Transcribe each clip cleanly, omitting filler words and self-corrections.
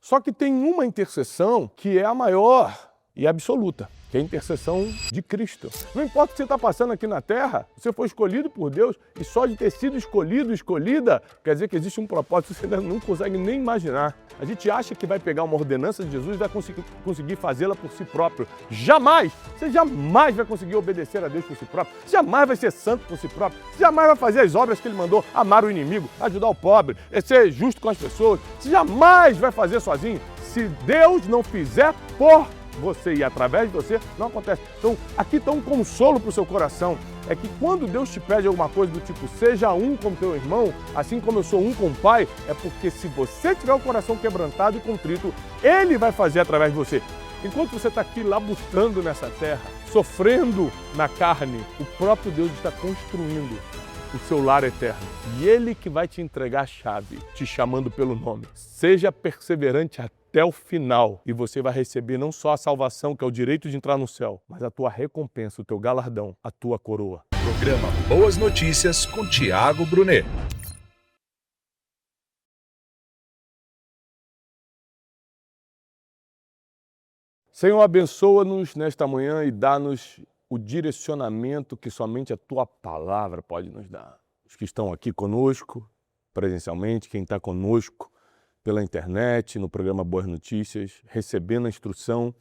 Só que tem uma intercessão que é a maior e absoluta, que é a intercessão de Cristo. Não importa o que você está passando aqui na Terra, você foi escolhido por Deus e só de ter sido escolhido, escolhida, quer dizer que existe um propósito que você ainda não consegue nem imaginar. A gente acha que vai pegar uma ordenança de Jesus e vai conseguir fazê-la por si próprio. Jamais! Você jamais vai conseguir obedecer a Deus por si próprio. Você jamais vai ser santo por si próprio. Você jamais vai fazer as obras que Ele mandou, amar o inimigo, ajudar o pobre, ser justo com as pessoas. Você jamais vai fazer sozinho. Se Deus não fizer por você e através de você, não acontece. Então, aqui está um consolo para o seu coração. É que quando Deus te pede alguma coisa do tipo, seja um com teu irmão, assim como eu sou um com o Pai, é porque se você tiver o coração quebrantado e contrito, Ele vai fazer através de você. Enquanto você está aqui labutando nessa terra, sofrendo na carne, o próprio Deus está construindo o seu lar eterno. E Ele que vai te entregar a chave, te chamando pelo nome. Seja perseverante até o final e você vai receber não só a salvação, que é o direito de entrar no céu, mas a tua recompensa, o teu galardão, a tua coroa. Programa Boas Notícias com Tiago Brunet. Senhor, abençoa-nos nesta manhã e dá-nos o direcionamento que somente a Tua Palavra pode nos dar. Os que estão aqui conosco, presencialmente, quem está conosco pela internet, no programa Boas Notícias, recebendo a instrução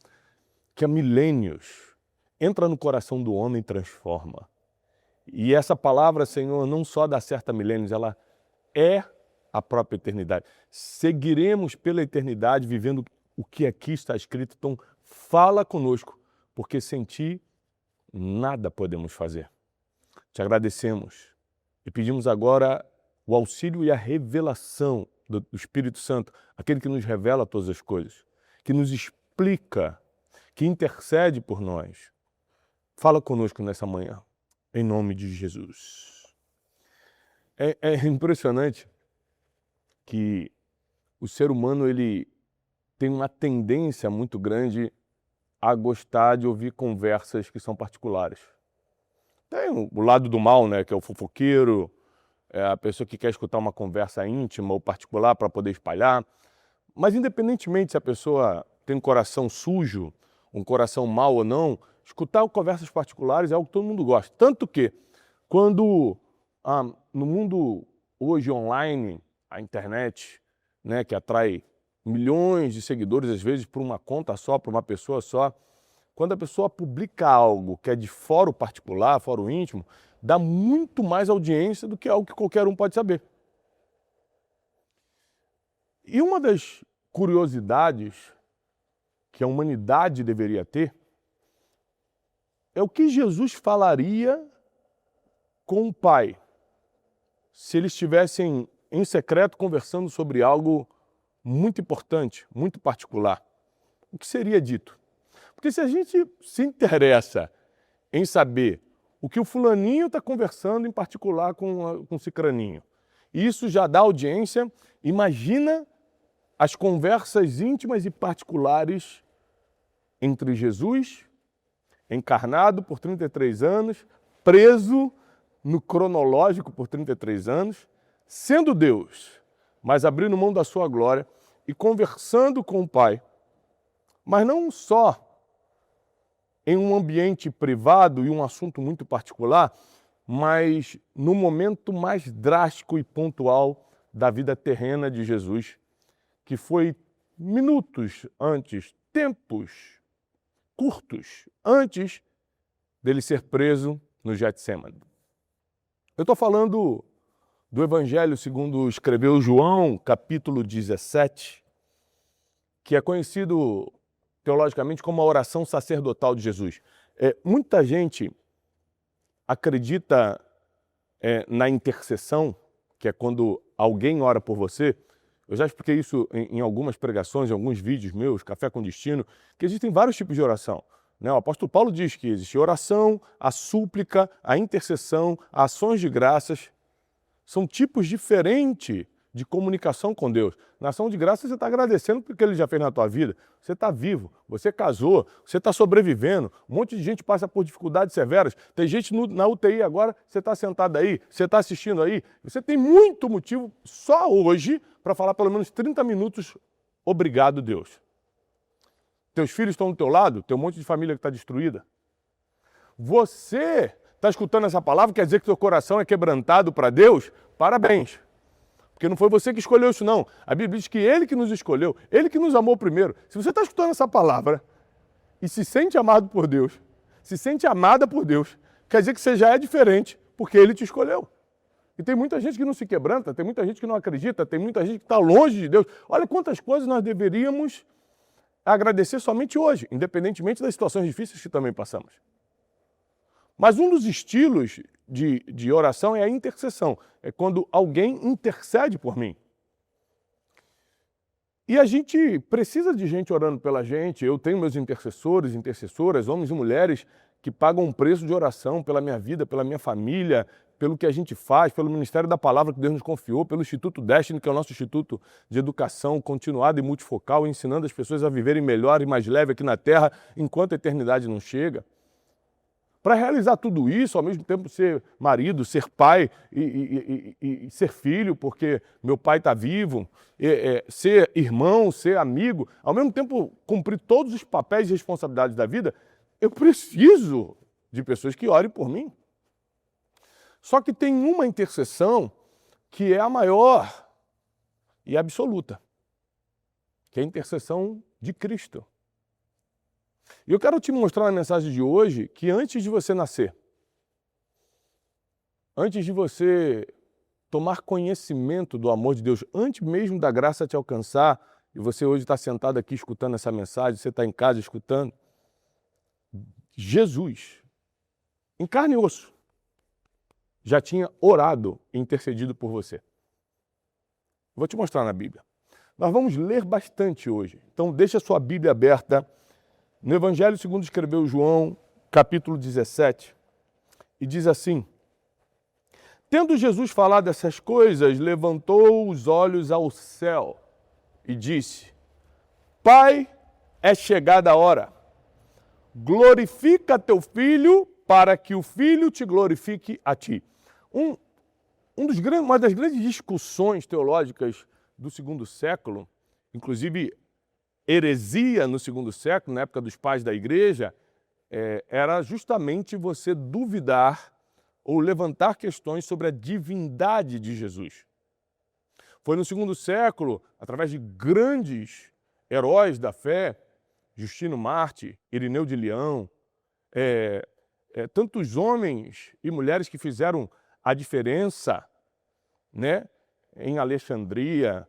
que há milênios entra no coração do homem e transforma. E essa palavra, Senhor, não só dá certo a milênios, ela é a própria eternidade. Seguiremos pela eternidade vivendo o que aqui está escrito, então fala conosco, porque sem Ti nada podemos fazer. Te agradecemos e pedimos agora o auxílio e a revelação do Espírito Santo, aquele que nos revela todas as coisas, que nos explica, que intercede por nós. Fala conosco nessa manhã, em nome de Jesus. É impressionante que o ser humano ele tem uma tendência muito grande a gostar de ouvir conversas que são particulares. Tem o lado do mal, né, que é o fofoqueiro, é a pessoa que quer escutar uma conversa íntima ou particular para poder espalhar. Mas independentemente se a pessoa tem um coração sujo, um coração mau ou não, escutar conversas particulares é algo que todo mundo gosta. Tanto que quando no mundo hoje online, a internet, né, que atrai milhões de seguidores, às vezes, por uma conta só, por uma pessoa só. Quando a pessoa publica algo que é de fora o particular, fora o íntimo, dá muito mais audiência do que algo que qualquer um pode saber. E uma das curiosidades que a humanidade deveria ter é o que Jesus falaria com o Pai se eles estivessem em secreto conversando sobre algo muito importante, muito particular. O que seria dito? Porque se a gente se interessa em saber o que o fulaninho está conversando em particular com o cicraninho, e isso já dá audiência, imagina as conversas íntimas e particulares entre Jesus, encarnado por 33 anos, preso no cronológico por 33 anos, sendo Deus, mas abrindo mão da sua glória e conversando com o Pai, mas não só em um ambiente privado e um assunto muito particular, mas no momento mais drástico e pontual da vida terrena de Jesus, que foi minutos antes, tempos curtos antes dele ser preso no Getsêmani. Eu estou falando do Evangelho segundo escreveu João, capítulo 17, que é conhecido teologicamente como a oração sacerdotal de Jesus. Muita gente acredita na intercessão, que é quando alguém ora por você. Eu já expliquei isso em algumas pregações, em alguns vídeos meus, Café com Destino, que existem vários tipos de oração. O apóstolo Paulo diz que existe oração, a súplica, a intercessão, ações de graças. São tipos diferentes de comunicação com Deus. Na ação de graça você está agradecendo porque Ele já fez na tua vida. Você está vivo, você casou, você está sobrevivendo. Um monte de gente passa por dificuldades severas. Tem gente na UTI agora, você está sentado aí, você está assistindo aí. Você tem muito motivo só hoje para falar pelo menos 30 minutos Obrigado, Deus. Teus filhos estão do teu lado, tem um monte de família que está destruída. Você está escutando essa palavra, quer dizer que teu coração é quebrantado para Deus? Parabéns. Porque não foi você que escolheu isso, não. A Bíblia diz que Ele que nos escolheu, Ele que nos amou primeiro. Se você está escutando essa palavra e se sente amado por Deus, se sente amada por Deus, quer dizer que você já é diferente, porque Ele te escolheu. E tem muita gente que não se quebranta, tem muita gente que não acredita, tem muita gente que está longe de Deus. Olha quantas coisas nós deveríamos agradecer somente hoje, independentemente das situações difíceis que também passamos. Mas um dos estilos de oração é a intercessão. É quando alguém intercede por mim. E a gente precisa de gente orando pela gente. Eu tenho meus intercessores, intercessoras, homens e mulheres que pagam um preço de oração pela minha vida, pela minha família, pelo que a gente faz, pelo Ministério da Palavra que Deus nos confiou, pelo Instituto Destiny, que é o nosso Instituto de Educação Continuada e Multifocal, ensinando as pessoas a viverem melhor e mais leve aqui na Terra, enquanto a eternidade não chega. Para realizar tudo isso, ao mesmo tempo ser marido, ser pai e ser filho, porque meu pai está vivo, ser irmão, ser amigo, ao mesmo tempo cumprir todos os papéis e responsabilidades da vida, eu preciso de pessoas que orem por mim. Só que tem uma intercessão que é a maior e absoluta, que é a intercessão de Cristo. E eu quero te mostrar na mensagem de hoje que antes de você nascer, antes de você tomar conhecimento do amor de Deus, antes mesmo da graça te alcançar, e você hoje está sentado aqui escutando essa mensagem, você está em casa escutando, Jesus, em carne e osso, já tinha orado e intercedido por você. Vou te mostrar na Bíblia. Nós vamos ler bastante hoje, então deixa a sua Bíblia aberta no Evangelho segundo escreveu João, capítulo 17, e diz assim: tendo Jesus falado essas coisas, levantou os olhos ao céu e disse: Pai, é chegada a hora, glorifica teu Filho, para que o Filho te glorifique a ti. Uma das grandes discussões teológicas do segundo século, inclusive heresia no segundo século, na época dos pais da igreja, era justamente você duvidar ou levantar questões sobre a divindade de Jesus. Foi no segundo século, através de grandes heróis da fé, Justino Marte, Irineu de Leão, tantos homens e mulheres que fizeram a diferença, né, em Alexandria,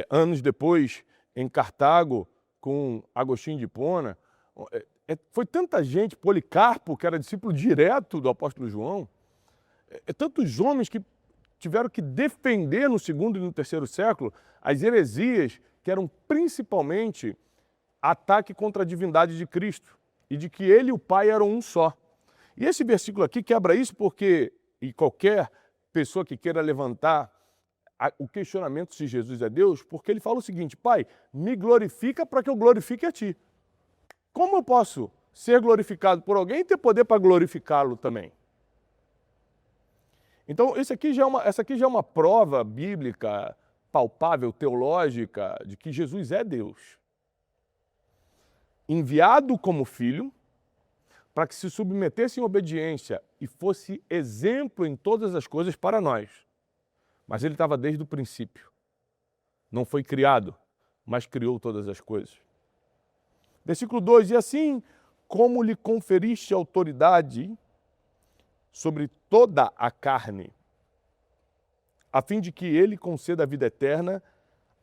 anos depois em Cartago, com Agostinho de Hipona. Foi tanta gente, Policarpo, que era discípulo direto do apóstolo João, tantos homens que tiveram que defender no segundo e no terceiro século as heresias que eram principalmente ataque contra a divindade de Cristo e de que ele e o Pai eram um só. E esse versículo aqui quebra isso porque, e qualquer pessoa que queira levantar o questionamento se Jesus é Deus, porque ele fala o seguinte: Pai, me glorifica para que eu glorifique a ti. Como eu posso ser glorificado por alguém e ter poder para glorificá-lo também? Então, essa aqui já é uma prova bíblica, palpável, teológica, de que Jesus é Deus. Enviado como filho, para que se submetesse em obediência e fosse exemplo em todas as coisas para nós. Mas ele estava desde o princípio. Não foi criado, mas criou todas as coisas. Versículo 2, e assim como lhe conferiste autoridade sobre toda a carne, a fim de que ele conceda a vida eterna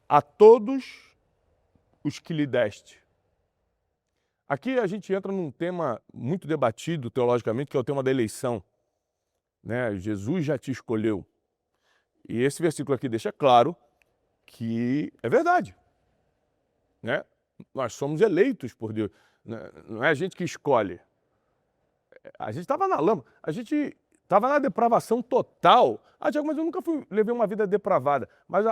a todos os que lhe deste. Aqui a gente entra num tema muito debatido teologicamente, que é o tema da eleição. Né? Jesus já te escolheu. E esse versículo aqui deixa claro que é verdade. Né? Nós somos eleitos por Deus. Não é a gente que escolhe. A gente estava na lama. A gente estava na depravação total. Tiago, mas eu nunca levei uma vida depravada. Mas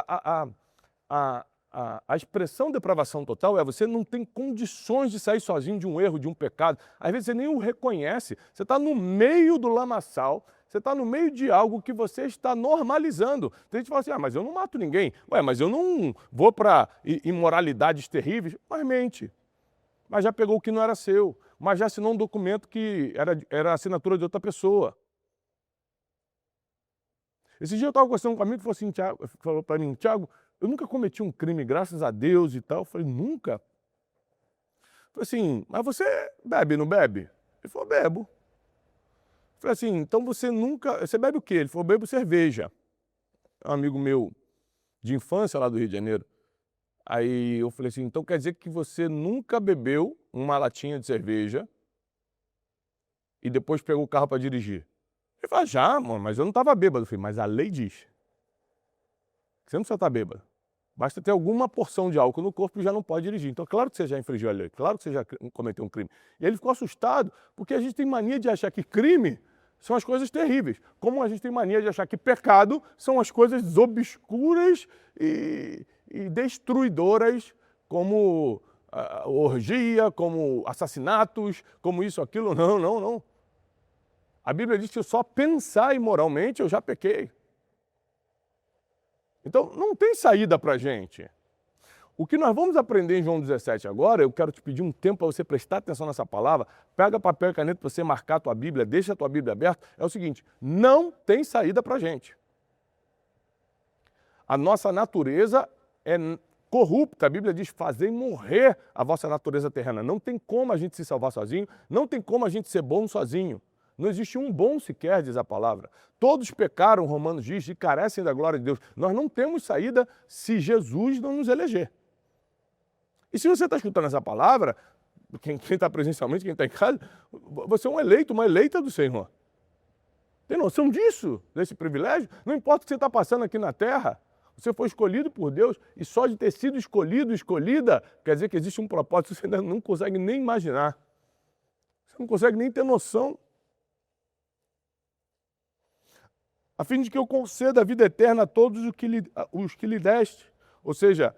a expressão depravação total é você não tem condições de sair sozinho de um erro, de um pecado. Às vezes você nem o reconhece. Você está no meio do lamaçal, Você está no meio de algo que você está normalizando. Tem gente que fala assim, mas eu não mato ninguém. Ué, mas eu não vou para imoralidades terríveis. Mas mente. Mas já pegou o que não era seu. Mas já assinou um documento que era a assinatura de outra pessoa. Esse dia eu estava conversando com um amigo que falou para mim, Tiago, eu nunca cometi um crime, graças a Deus e tal. Eu falei, nunca? Eu falei assim, mas você bebe, não bebe? Ele falou, bebo. Eu falei assim, então você bebe o quê? Ele falou, bebo cerveja. É um amigo meu de infância lá do Rio de Janeiro. Aí eu falei assim, então quer dizer que você nunca bebeu uma latinha de cerveja e depois pegou o carro para dirigir? Ele falou, já, mano, mas eu não estava bêbado. Eu falei, mas a lei diz que você não precisa estar bêbado. Basta ter alguma porção de álcool no corpo e já não pode dirigir. Então, claro que você já infringiu a lei, claro que você já cometeu um crime. E ele ficou assustado, porque a gente tem mania de achar que crime são as coisas terríveis. Como a gente tem mania de achar que pecado são as coisas obscuras e destruidoras, como orgia, como assassinatos, como isso, aquilo. Não, não, não. A Bíblia diz que eu só pensar imoralmente eu já pequei. Então, não tem saída para a gente. O que nós vamos aprender em João 17 agora, eu quero te pedir um tempo para você prestar atenção nessa palavra, pega papel e caneta para você marcar a tua Bíblia, deixa a tua Bíblia aberta, é o seguinte, não tem saída para a gente. A nossa natureza é corrupta, a Bíblia diz, fazei morrer a vossa natureza terrena. Não tem como a gente se salvar sozinho, não tem como a gente ser bom sozinho. Não existe um bom sequer, diz a palavra. Todos pecaram, Romanos diz, e carecem da glória de Deus. Nós não temos saída se Jesus não nos eleger. E se você está escutando essa palavra, quem está presencialmente, quem está em casa, você é um eleito, uma eleita do Senhor. Tem noção disso, desse privilégio? Não importa o que você está passando aqui na terra, você foi escolhido por Deus e só de ter sido escolhido, escolhida, quer dizer que existe um propósito que você ainda não consegue nem imaginar. Você não consegue nem ter noção. A fim de que eu conceda a vida eterna a todos os que lhe deste. Ou seja,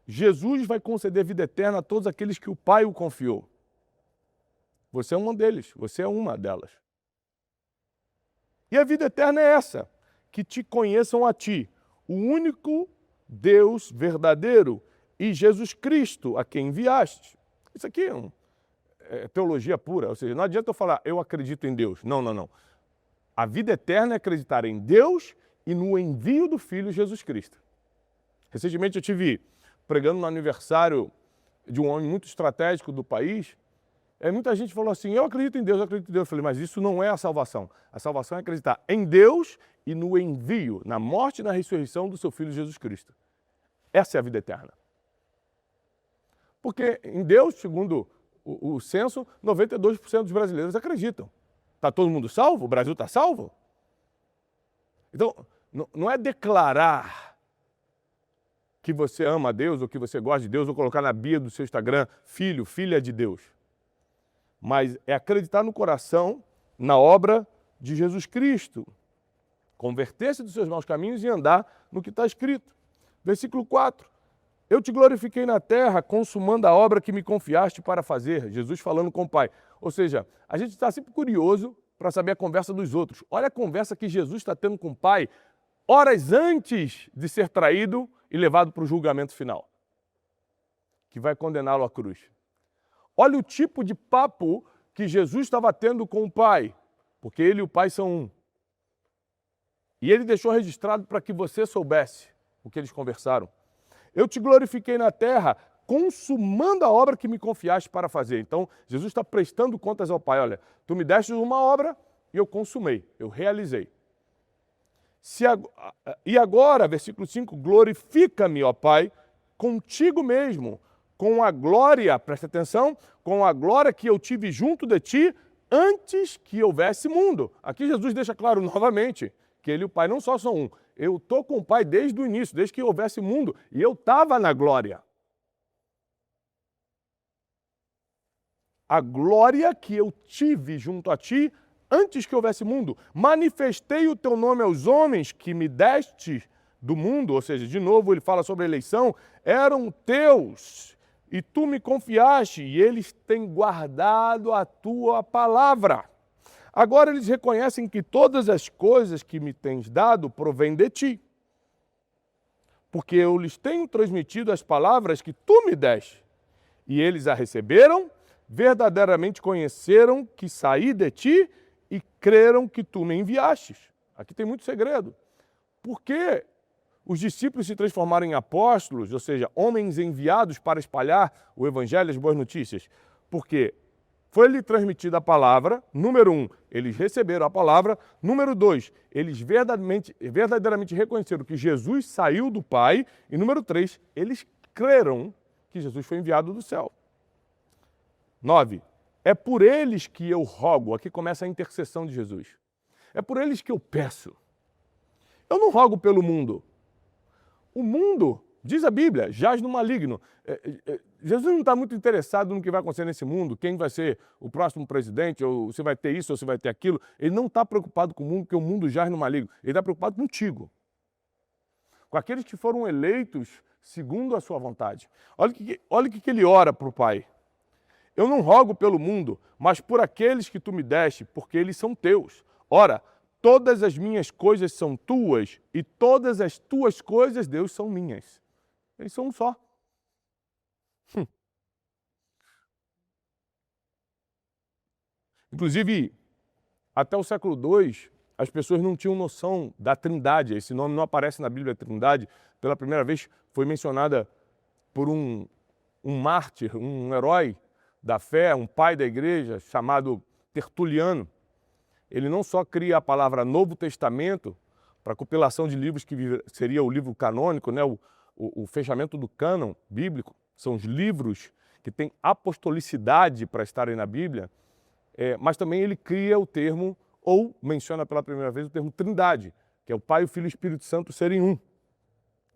Jesus vai conceder vida eterna a todos aqueles que o Pai o confiou. Você é um deles, você é uma delas. E a vida eterna é essa, que te conheçam a ti, o único Deus verdadeiro e Jesus Cristo, a quem enviaste. Isso aqui é teologia pura, ou seja, não adianta eu falar, eu acredito em Deus. Não, não, não. A vida eterna é acreditar em Deus e no envio do Filho Jesus Cristo. Recentemente eu estive pregando no aniversário de um homem muito estratégico do país. Muita gente falou assim, eu acredito em Deus, eu acredito em Deus. Eu falei, mas isso não é a salvação. A salvação é acreditar em Deus e no envio, na morte e na ressurreição do seu Filho Jesus Cristo. Essa é a vida eterna. Porque em Deus, segundo o censo, 92% dos brasileiros acreditam. Está todo mundo salvo? O Brasil está salvo? Então, não é declarar que você ama a Deus ou que você gosta de Deus ou colocar na bio do seu Instagram, filho, filha de Deus. Mas é acreditar no coração, na obra de Jesus Cristo. Converter-se dos seus maus caminhos e andar no que está escrito. Versículo 4. Eu te glorifiquei na terra, consumando a obra que me confiaste para fazer. Jesus falando com o Pai. Ou seja, a gente está sempre curioso para saber a conversa dos outros. Olha a conversa que Jesus está tendo com o Pai horas antes de ser traído e levado para o julgamento final, que vai condená-lo à cruz. Olha o tipo de papo que Jesus estava tendo com o Pai, porque ele e o Pai são um. E ele deixou registrado para que você soubesse o que eles conversaram. Eu te glorifiquei na terra, consumando a obra que me confiaste para fazer. Então, Jesus está prestando contas ao Pai. Olha, tu me deste uma obra e eu consumei, eu realizei. E agora, versículo 5, glorifica-me, ó Pai, contigo mesmo, com a glória, presta atenção, com a glória que eu tive junto de ti antes que houvesse mundo. Aqui Jesus deixa claro novamente que ele e o Pai não só são um. Eu estou com o Pai desde o início, desde que houvesse mundo, e eu estava na glória. A glória que eu tive junto a ti antes que houvesse mundo. Manifestei o teu nome aos homens que me deste do mundo, ou seja, de novo ele fala sobre a eleição, eram teus, e tu me confiaste, e eles têm guardado a tua palavra. Agora eles reconhecem que todas as coisas que me tens dado provêm de ti, porque eu lhes tenho transmitido as palavras que tu me deste, e eles a receberam, verdadeiramente conheceram que saí de ti e creram que tu me enviastes. Aqui tem muito segredo. Por que os discípulos se transformaram em apóstolos, ou seja, homens enviados para espalhar o evangelho, as boas notícias? Porque foi-lhe transmitida a palavra, número 1, eles receberam a palavra, número 2, eles verdadeiramente reconheceram que Jesus saiu do Pai, e número 3, eles creram que Jesus foi enviado do céu. 9, é por eles que eu rogo, aqui começa a intercessão de Jesus, é por eles que eu peço. Eu não rogo pelo mundo. O mundo, diz a Bíblia, jaz no maligno. Jesus não está muito interessado no que vai acontecer nesse mundo, quem vai ser o próximo presidente, ou se vai ter isso, ou se vai ter aquilo. Ele não está preocupado com o mundo, porque o mundo jaz no maligno. Ele está preocupado contigo, com aqueles que foram eleitos segundo a sua vontade. Olha o que ele ora para o Pai. Eu não rogo pelo mundo, mas por aqueles que tu me deste, porque eles são teus. Ora, todas as minhas coisas são tuas, e todas as tuas coisas, Deus, são minhas. Eles são um só. Inclusive, até o século II, as pessoas não tinham noção da Trindade. Esse nome não aparece na Bíblia, Trindade. Pela primeira vez foi mencionada por um mártir, um herói da fé, um pai da igreja, chamado Tertuliano. Ele não só cria a palavra Novo Testamento, para a compilação de livros que seria o livro canônico, né? O fechamento do cânon bíblico, são os livros que têm apostolicidade para estarem na Bíblia, mas também ele cria o termo, ou menciona pela primeira vez o termo Trindade, que é o Pai, o Filho e o Espírito Santo serem um.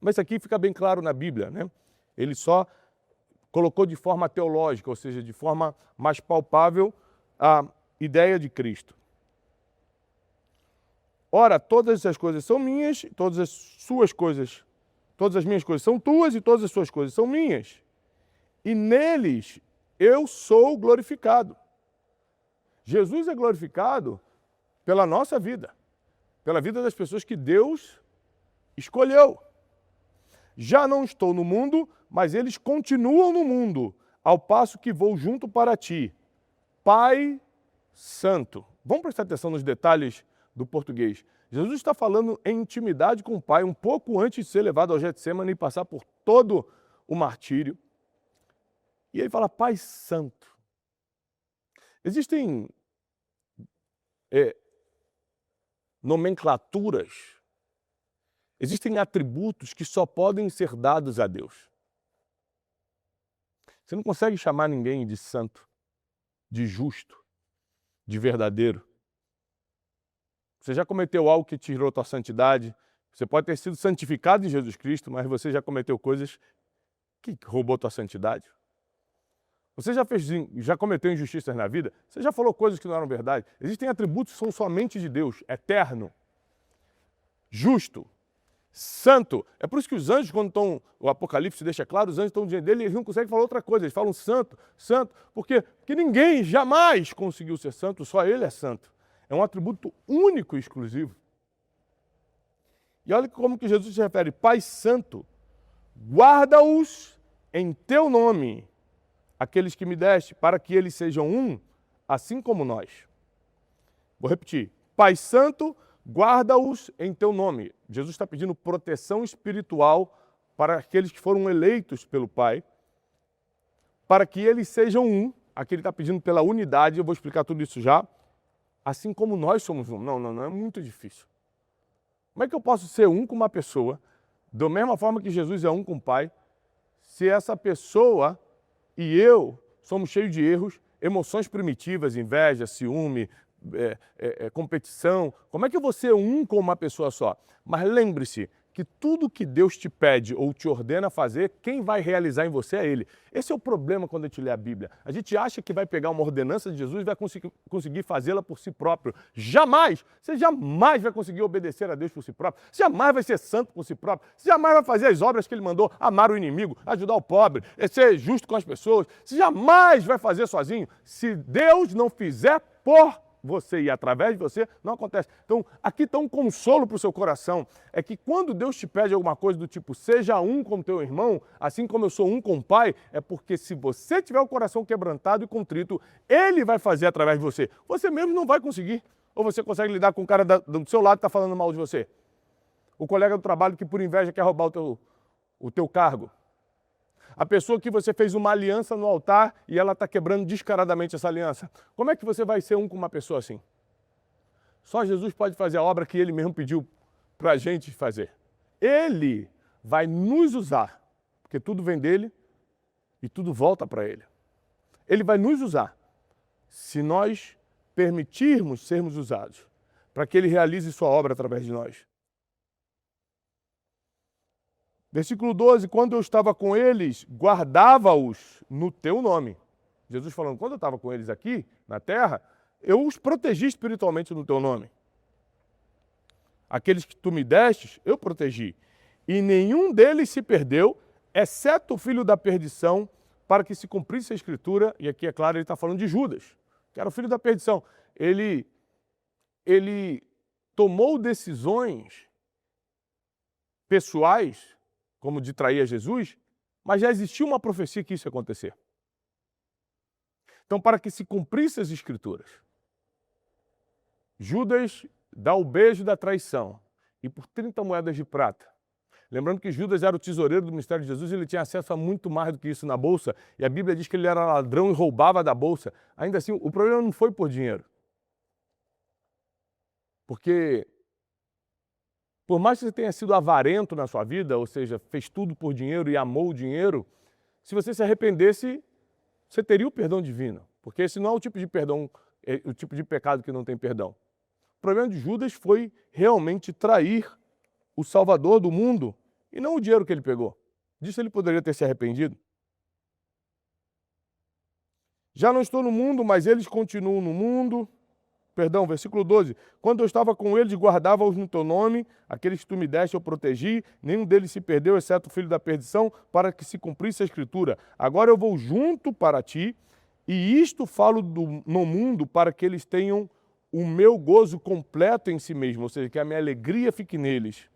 Mas isso aqui fica bem claro na Bíblia, né? Ele só colocou de forma teológica, ou seja, de forma mais palpável, a ideia de Cristo. Ora, todas as coisas são minhas, todas as minhas coisas são tuas e todas as suas coisas são minhas. E neles eu sou glorificado. Jesus é glorificado pela nossa vida, pela vida das pessoas que Deus escolheu. Já não estou no mundo, mas eles continuam no mundo, ao passo que vou junto para ti. Pai Santo. Vamos prestar atenção nos detalhes do português. Jesus está falando em intimidade com o Pai, um pouco antes de ser levado ao Getsêmani e passar por todo o martírio. E ele fala, Pai Santo. Existem nomenclaturas, existem atributos que só podem ser dados a Deus. Você não consegue chamar ninguém de santo, de justo, de verdadeiro. Você já cometeu algo que tirou tua santidade. Você pode ter sido santificado em Jesus Cristo, mas você já cometeu coisas que roubou tua santidade. Você já cometeu injustiças na vida? Você já falou coisas que não eram verdade? Existem atributos que são somente de Deus, eterno, justo, santo. É por isso que os anjos, quando estão, o Apocalipse deixa claro, os anjos estão diante dele e eles não conseguem falar outra coisa. Eles falam santo, santo. Por quê? Porque ninguém jamais conseguiu ser santo, só ele é santo. É um atributo único e exclusivo. E olha como que Jesus se refere, Pai Santo, guarda-os em teu nome, aqueles que me deste, para que eles sejam um, assim como nós. Vou repetir, Pai Santo, guarda-os em teu nome. Jesus está pedindo proteção espiritual para aqueles que foram eleitos pelo Pai, para que eles sejam um. Aqui ele está pedindo pela unidade, eu vou explicar tudo isso já. Assim como nós somos um. Não, é muito difícil. Como é que eu posso ser um com uma pessoa, da mesma forma que Jesus é um com o Pai, se essa pessoa e eu somos cheios de erros, emoções primitivas, inveja, ciúme, competição? Como é que eu vou ser um com uma pessoa só? Mas lembre-se que tudo que Deus te pede ou te ordena fazer, quem vai realizar em você é Ele. Esse é o problema quando a gente lê a Bíblia. A gente acha que vai pegar uma ordenança de Jesus e vai conseguir fazê-la por si próprio. Jamais! Você jamais vai conseguir obedecer a Deus por si próprio. Você jamais vai ser santo por si próprio. Você jamais vai fazer as obras que Ele mandou, amar o inimigo, ajudar o pobre, ser justo com as pessoas. Você jamais vai fazer sozinho se Deus não fizer por você e através de você, não acontece. Então, aqui está um consolo para o seu coração. É que quando Deus te pede alguma coisa do tipo, seja um com teu irmão, assim como eu sou um com o Pai, é porque se você tiver o coração quebrantado e contrito, Ele vai fazer através de você. Você mesmo não vai conseguir. Ou você consegue lidar com o cara do seu lado que está falando mal de você? O colega do trabalho que por inveja quer roubar o teu cargo. A pessoa que você fez uma aliança no altar e ela está quebrando descaradamente essa aliança. Como é que você vai ser um com uma pessoa assim? Só Jesus pode fazer a obra que Ele mesmo pediu para a gente fazer. Ele vai nos usar, porque tudo vem dEle e tudo volta para Ele. Ele vai nos usar, se nós permitirmos sermos usados, para que Ele realize sua obra através de nós. Versículo 12, quando eu estava com eles, guardava-os no teu nome. Jesus falando, quando eu estava com eles aqui, na terra, eu os protegi espiritualmente no teu nome. Aqueles que tu me destes, eu protegi. E nenhum deles se perdeu, exceto o filho da perdição, para que se cumprisse a escritura, e aqui é claro, ele está falando de Judas, que era o filho da perdição. Ele tomou decisões pessoais, como de trair a Jesus, mas já existia uma profecia que isso ia acontecer. Então, para que se cumprisse as escrituras, Judas dá o beijo da traição, e por 30 moedas de prata. Lembrando que Judas era o tesoureiro do ministério de Jesus, ele tinha acesso a muito mais do que isso na bolsa, e a Bíblia diz que ele era ladrão e roubava da bolsa. Ainda assim, o problema não foi por dinheiro. Porque por mais que você tenha sido avarento na sua vida, ou seja, fez tudo por dinheiro e amou o dinheiro, se você se arrependesse, você teria o perdão divino. Porque esse não é o tipo de perdão, é o tipo de pecado que não tem perdão. O problema de Judas foi realmente trair o Salvador do mundo e não o dinheiro que ele pegou. Disso ele poderia ter se arrependido. Já não estou no mundo, mas eles continuam no mundo. Perdão, versículo 12. Quando eu estava com eles, guardava-os no teu nome, aqueles que tu me deste eu protegi, nenhum deles se perdeu, exceto o filho da perdição, para que se cumprisse a escritura. Agora eu vou junto para ti, e isto falo no mundo para que eles tenham o meu gozo completo em si mesmo, ou seja, que a minha alegria fique neles.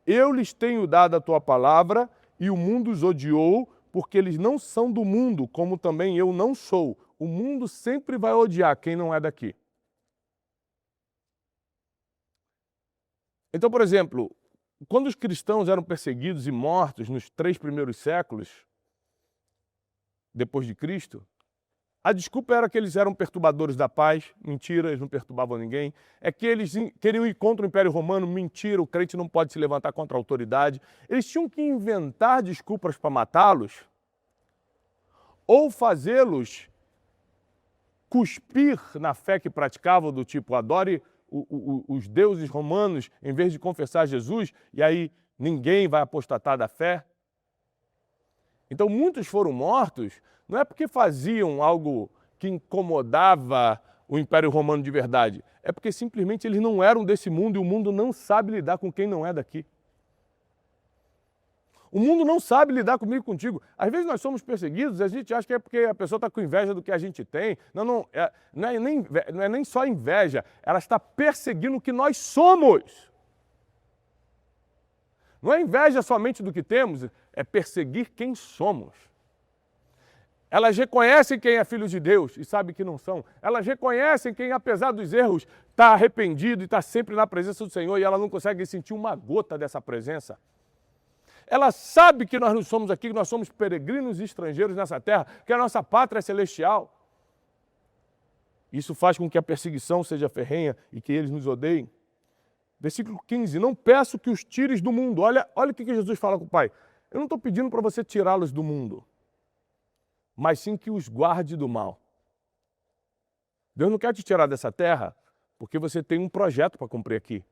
Eu lhes tenho dado a tua palavra, e o mundo os odiou, porque eles não são do mundo, como também eu não sou. O mundo sempre vai odiar quem não é daqui. Então, por exemplo, quando os cristãos eram perseguidos e mortos nos 3 primeiros séculos, depois de Cristo, a desculpa era que eles eram perturbadores da paz, mentira, eles não perturbavam ninguém. É que eles queriam ir contra o Império Romano, mentira, o crente não pode se levantar contra a autoridade. Eles tinham que inventar desculpas para matá-los ou fazê-los cuspir na fé que praticavam, do tipo, adore os deuses romanos em vez de confessar Jesus, e aí ninguém vai apostatar da fé. Então muitos foram mortos, não é porque faziam algo que incomodava o Império Romano de verdade, é porque simplesmente eles não eram desse mundo e o mundo não sabe lidar com quem não é daqui. O mundo não sabe lidar comigo e contigo. Às vezes nós somos perseguidos e a gente acha que é porque a pessoa está com inveja do que a gente tem. Não é nem só inveja, ela está perseguindo o que nós somos. Não é inveja somente do que temos, é perseguir quem somos. Elas reconhecem quem é filho de Deus e sabe que não são. Elas reconhecem quem, apesar dos erros, está arrependido e está sempre na presença do Senhor e ela não consegue sentir uma gota dessa presença. Ela sabe que nós não somos aqui, que nós somos peregrinos e estrangeiros nessa terra, que a nossa pátria é celestial. Isso faz com que a perseguição seja ferrenha e que eles nos odeiem. Versículo 15, não peço que os tires do mundo. Olha o que Jesus fala com o Pai. Eu não estou pedindo para você tirá-los do mundo, mas sim que os guarde do mal. Deus não quer te tirar dessa terra porque você tem um projeto para cumprir aqui.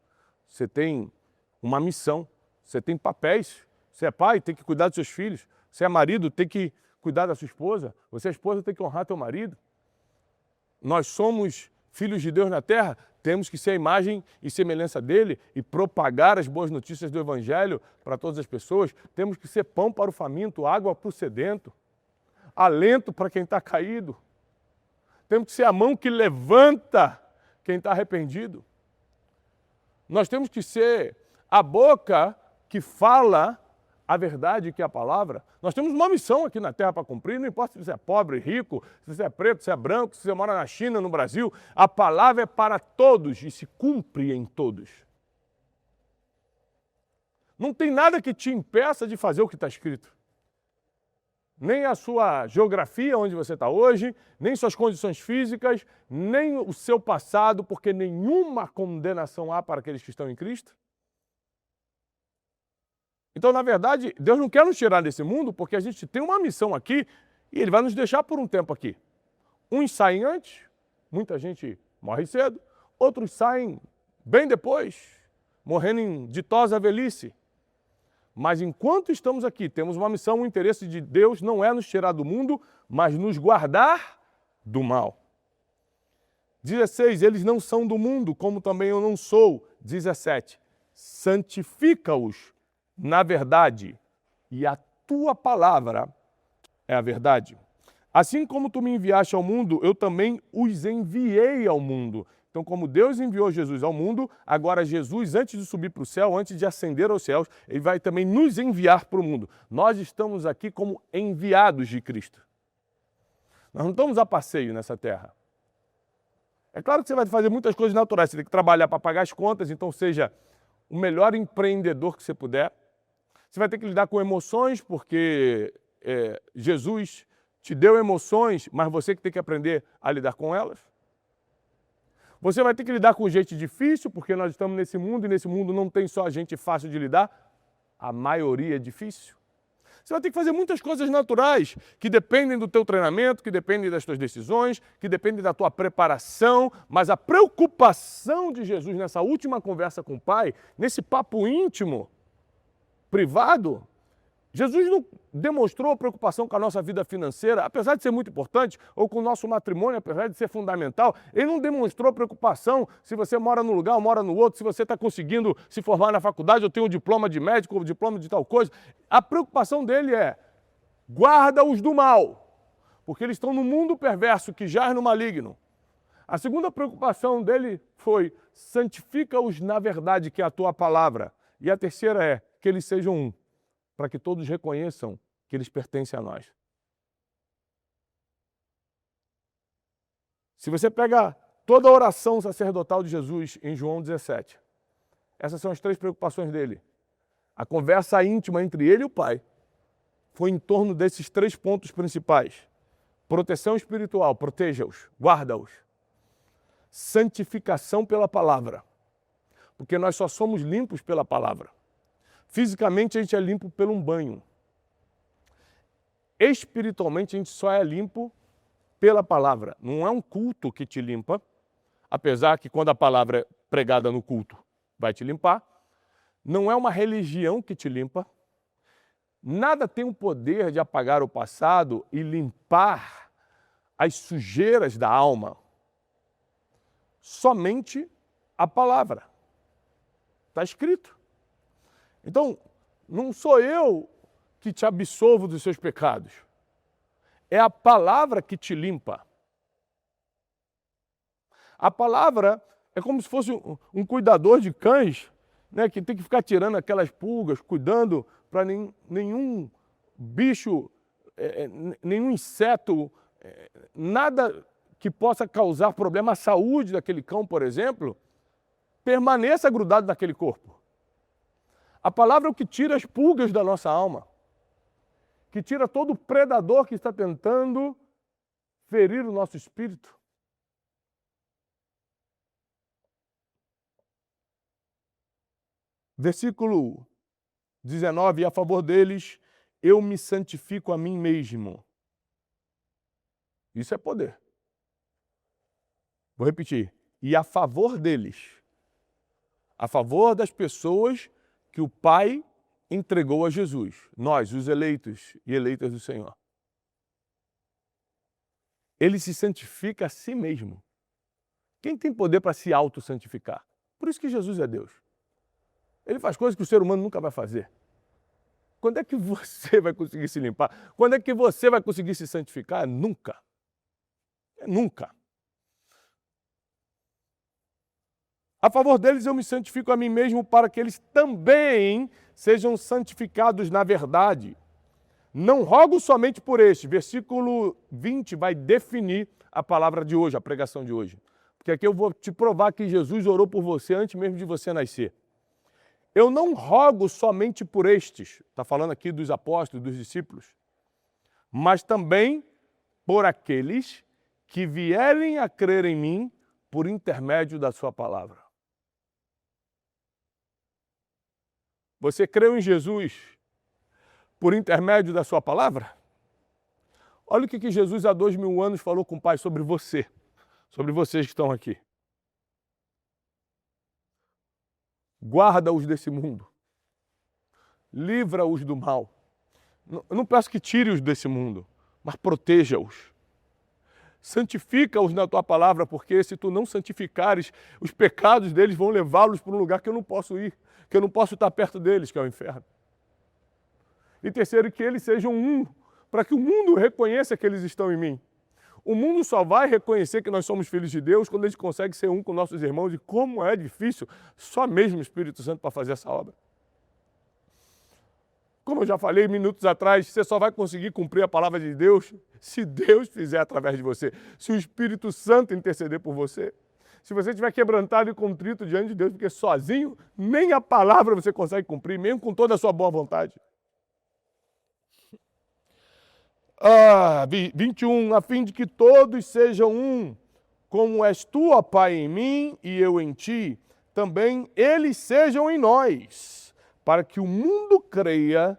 Você tem uma missão, você tem papéis. Você é pai, tem que cuidar dos seus filhos. Você é marido, tem que cuidar da sua esposa. Você é esposa, tem que honrar teu marido. Nós somos filhos de Deus na terra, temos que ser a imagem e semelhança dele e propagar as boas notícias do Evangelho para todas as pessoas. Temos que ser pão para o faminto, água para o sedento, alento para quem está caído. Temos que ser a mão que levanta quem está arrependido. Nós temos que ser a boca que fala a verdade, que é a palavra. Nós temos uma missão aqui na Terra para cumprir, não importa se você é pobre, rico, se você é preto, se você é branco, se você mora na China, no Brasil, a palavra é para todos e se cumpre em todos. Não tem nada que te impeça de fazer o que está escrito. Nem a sua geografia, onde você está hoje, nem suas condições físicas, nem o seu passado, porque nenhuma condenação há para aqueles que estão em Cristo. Então, na verdade, Deus não quer nos tirar desse mundo porque a gente tem uma missão aqui e Ele vai nos deixar por um tempo aqui. Uns saem antes, muita gente morre cedo, outros saem bem depois, morrendo em ditosa velhice. Mas enquanto estamos aqui, temos uma missão, o interesse de Deus não é nos tirar do mundo, mas nos guardar do mal. 16, eles não são do mundo, como também eu não sou. 17, santifica-os na verdade, e a tua palavra é a verdade. Assim como tu me enviaste ao mundo, eu também os enviei ao mundo. Então, como Deus enviou Jesus ao mundo, agora Jesus, antes de subir para o céu, antes de ascender aos céus, Ele vai também nos enviar para o mundo. Nós estamos aqui como enviados de Cristo. Nós não estamos a passeio nessa terra. É claro que você vai fazer muitas coisas naturais, você tem que trabalhar para pagar as contas, então seja o melhor empreendedor que você puder. Você vai ter que lidar com emoções, porque Jesus te deu emoções, mas você que tem que aprender a lidar com elas. Você vai ter que lidar com gente difícil, porque nós estamos nesse mundo, e nesse mundo não tem só gente fácil de lidar, a maioria é difícil. Você vai ter que fazer muitas coisas naturais, que dependem do teu treinamento, que dependem das tuas decisões, que dependem da tua preparação, mas a preocupação de Jesus nessa última conversa com o Pai, nesse papo íntimo, privado, Jesus não demonstrou preocupação com a nossa vida financeira, apesar de ser muito importante, ou com o nosso matrimônio, apesar de ser fundamental. Ele não demonstrou preocupação se você mora num lugar ou mora no outro, se você está conseguindo se formar na faculdade, ou tem um diploma de médico, ou diploma de tal coisa. A preocupação dele é, guarda-os do mal, porque eles estão no mundo perverso que jaz no maligno. A segunda preocupação dele foi, santifica-os na verdade, que é a tua palavra. E a terceira é, que eles sejam um, para que todos reconheçam que eles pertencem a nós. Se você pega toda a oração sacerdotal de Jesus em João 17, essas são as três preocupações dele. A conversa íntima entre ele e o Pai foi em torno desses três pontos principais. Proteção espiritual, proteja-os, guarda-os. Santificação pela palavra, porque nós só somos limpos pela palavra. Fisicamente a gente é limpo pelo um banho. Espiritualmente a gente só é limpo pela palavra. Não é um culto que te limpa, apesar que quando a palavra é pregada no culto vai te limpar. Não é uma religião que te limpa. Nada tem o poder de apagar o passado e limpar as sujeiras da alma. Somente a palavra. Está escrito. Então, não sou eu que te absolvo dos seus pecados. É a palavra que te limpa. A palavra é como se fosse um cuidador de cães, né, que tem que ficar tirando aquelas pulgas, cuidando para nenhum bicho, nenhum inseto, nada que possa causar problema à saúde daquele cão, por exemplo, permaneça grudado naquele corpo. A palavra é o que tira as pulgas da nossa alma, que tira todo o predador que está tentando ferir o nosso espírito. Versículo 19, e a favor deles, eu me santifico a mim mesmo. Isso é poder. Vou repetir. E a favor deles, a favor das pessoas que o Pai entregou a Jesus, nós, os eleitos e eleitas do Senhor. Ele se santifica a si mesmo. Quem tem poder para se auto-santificar? Por isso que Jesus é Deus. Ele faz coisas que o ser humano nunca vai fazer. Quando é que você vai conseguir se limpar? Quando é que você vai conseguir se santificar? Nunca. Nunca. A favor deles eu me santifico a mim mesmo para que eles também sejam santificados na verdade. Não rogo somente por este. Versículo 20 vai definir a palavra de hoje, a pregação de hoje. Porque aqui eu vou te provar que Jesus orou por você antes mesmo de você nascer. Eu não rogo somente por estes, está falando aqui dos apóstolos, dos discípulos, mas também por aqueles que vierem a crer em mim por intermédio da sua palavra. Você creu em Jesus por intermédio da sua palavra? Olha o que Jesus há 2000 anos falou com o Pai sobre você, sobre vocês que estão aqui. Guarda-os desse mundo. Livra-os do mal. Eu não peço que tire-os desse mundo, mas proteja-os. Santifica-os na tua palavra, porque se tu não santificares, os pecados deles vão levá-los para um lugar que eu não posso ir, que eu não posso estar perto deles, que é o inferno. E terceiro, que eles sejam um, para que o mundo reconheça que eles estão em mim. O mundo só vai reconhecer que nós somos filhos de Deus quando a gente consegue ser um com nossos irmãos, e como é difícil, só mesmo o Espírito Santo para fazer essa obra. Como eu já falei minutos atrás, você só vai conseguir cumprir a palavra de Deus se Deus fizer através de você, se o Espírito Santo interceder por você. Se você estiver quebrantado e contrito diante de Deus, porque sozinho nem a palavra você consegue cumprir, mesmo com toda a sua boa vontade. 21, a fim de que todos sejam um, como és tu, ó Pai, em mim e eu em ti, também eles sejam em nós, para que o mundo creia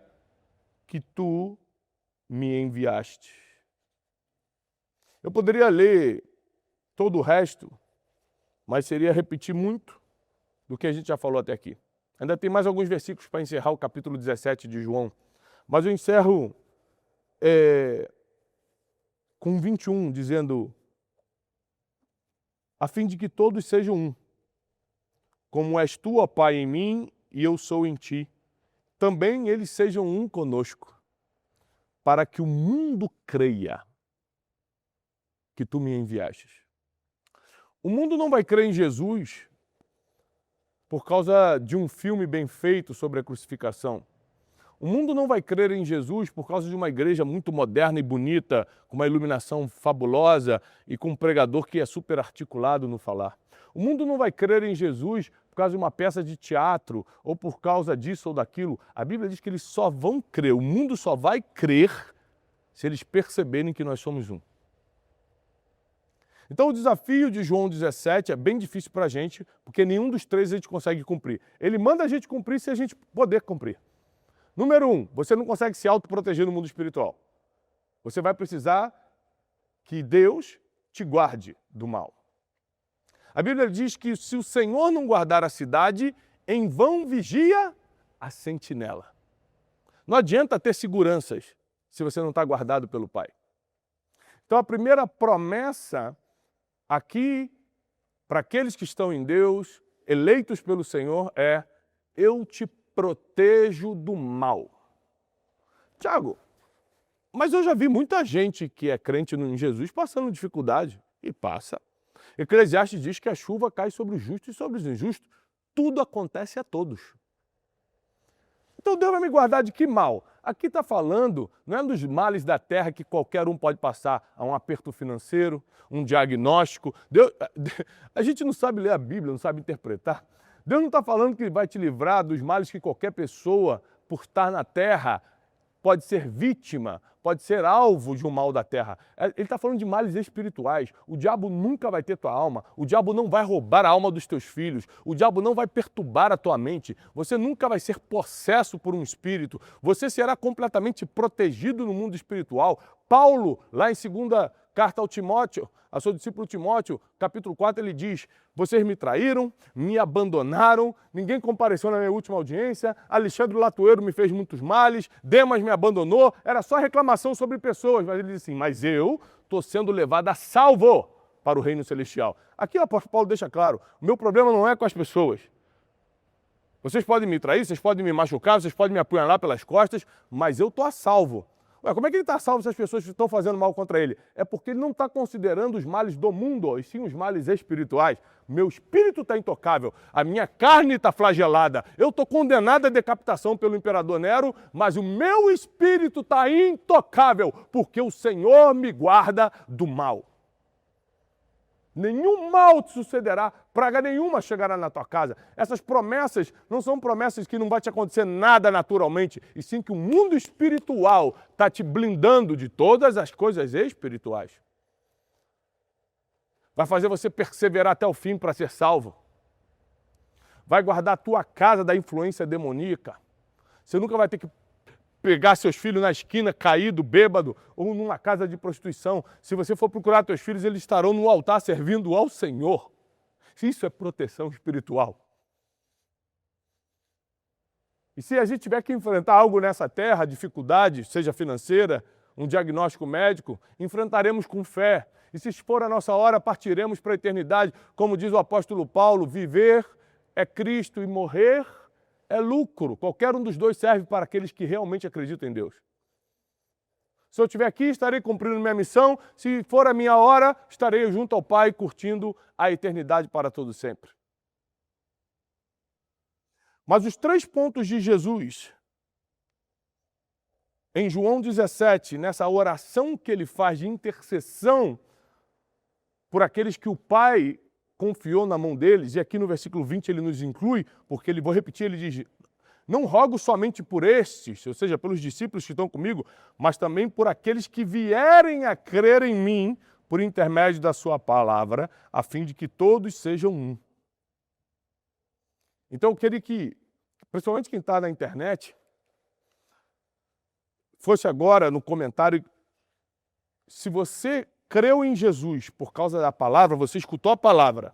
que tu me enviaste. Eu poderia ler todo o resto, mas seria repetir muito do que a gente já falou até aqui. Ainda tem mais alguns versículos para encerrar o capítulo 17 de João, mas eu encerro com 21, dizendo: a fim de que todos sejam um, como és tu, ó Pai, em mim e eu sou em ti, também eles sejam um conosco, para que o mundo creia que tu me enviastes. O mundo não vai crer em Jesus por causa de um filme bem feito sobre a crucificação. O mundo não vai crer em Jesus por causa de uma igreja muito moderna e bonita, com uma iluminação fabulosa e com um pregador que é super articulado no falar. O mundo não vai crer em Jesus por causa de uma peça de teatro ou por causa disso ou daquilo. A Bíblia diz que eles só vão crer, o mundo só vai crer se eles perceberem que nós somos um. Então o desafio de João 17 é bem difícil para a gente, porque nenhum dos três a gente consegue cumprir. Ele manda a gente cumprir se a gente poder cumprir. Número 1, você não consegue se autoproteger no mundo espiritual. Você vai precisar que Deus te guarde do mal. A Bíblia diz que se o Senhor não guardar a cidade, em vão vigia a sentinela. Não adianta ter seguranças se você não está guardado pelo Pai. Então a primeira promessa aqui, para aqueles que estão em Deus, eleitos pelo Senhor, é: eu te protejo do mal. Tiago, mas eu já vi muita gente que é crente em Jesus passando dificuldade. E passa. Eclesiastes diz que a chuva cai sobre os justos e sobre os injustos. Tudo acontece a todos. Então Deus vai me guardar de que mal? Aqui está falando, não é dos males da terra que qualquer um pode passar, a um aperto financeiro, um diagnóstico. A gente não sabe ler a Bíblia, não sabe interpretar. Deus não está falando que vai te livrar dos males que qualquer pessoa, por estar na terra, pode ser vítima, pode ser alvo de um mal da terra. Ele está falando de males espirituais. O diabo nunca vai ter tua alma, o diabo não vai roubar a alma dos teus filhos, o diabo não vai perturbar a tua mente, você nunca vai ser possesso por um espírito, você será completamente protegido no mundo espiritual. Paulo, lá em 2ª carta ao Timóteo, a seu discípulo Timóteo, capítulo 4, ele diz: vocês me traíram, me abandonaram, ninguém compareceu na minha última audiência, Alexandre Latueiro me fez muitos males, Demas me abandonou, era só reclamação sobre pessoas, mas ele diz assim: mas eu estou sendo levado a salvo para o reino celestial. Aqui o apóstolo Paulo deixa claro: o meu problema não é com as pessoas. Vocês podem me trair, vocês podem me machucar, vocês podem me apunhalar pelas costas, mas eu estou a salvo. Ué, como é que ele está salvo se as pessoas estão fazendo mal contra ele? É porque ele não está considerando os males do mundo, e sim os males espirituais. Meu espírito está intocável, a minha carne está flagelada, eu estou condenado à decapitação pelo imperador Nero, mas o meu espírito está intocável, porque o Senhor me guarda do mal. Nenhum mal te sucederá, praga nenhuma chegará na tua casa. Essas promessas não são promessas que não vai te acontecer nada naturalmente, e sim que o mundo espiritual está te blindando de todas as coisas espirituais. Vai fazer você perseverar até o fim para ser salvo. Vai guardar a tua casa da influência demoníaca. Você nunca vai ter que pegar seus filhos na esquina, caído, bêbado, ou numa casa de prostituição. Se você for procurar teus filhos, eles estarão no altar servindo ao Senhor. Isso é proteção espiritual. E se a gente tiver que enfrentar algo nessa terra, dificuldade, seja financeira, um diagnóstico médico, enfrentaremos com fé. E se for a nossa hora, partiremos para a eternidade. Como diz o apóstolo Paulo, viver é Cristo e morrer é lucro. Qualquer um dos dois serve para aqueles que realmente acreditam em Deus. Se eu estiver aqui, estarei cumprindo minha missão. Se for a minha hora, estarei junto ao Pai, curtindo a eternidade para todo sempre. Mas os 3 pontos de Jesus, em João 17, nessa oração que ele faz de intercessão por aqueles que o Pai confiou na mão deles, e aqui no versículo 20 ele nos inclui, porque ele, vou repetir, ele diz: não rogo somente por estes, ou seja, pelos discípulos que estão comigo, mas também por aqueles que vierem a crer em mim por intermédio da sua palavra, a fim de que todos sejam um. Então eu queria que, principalmente quem está na internet, fosse agora no comentário, se você creu em Jesus por causa da palavra, você escutou a palavra,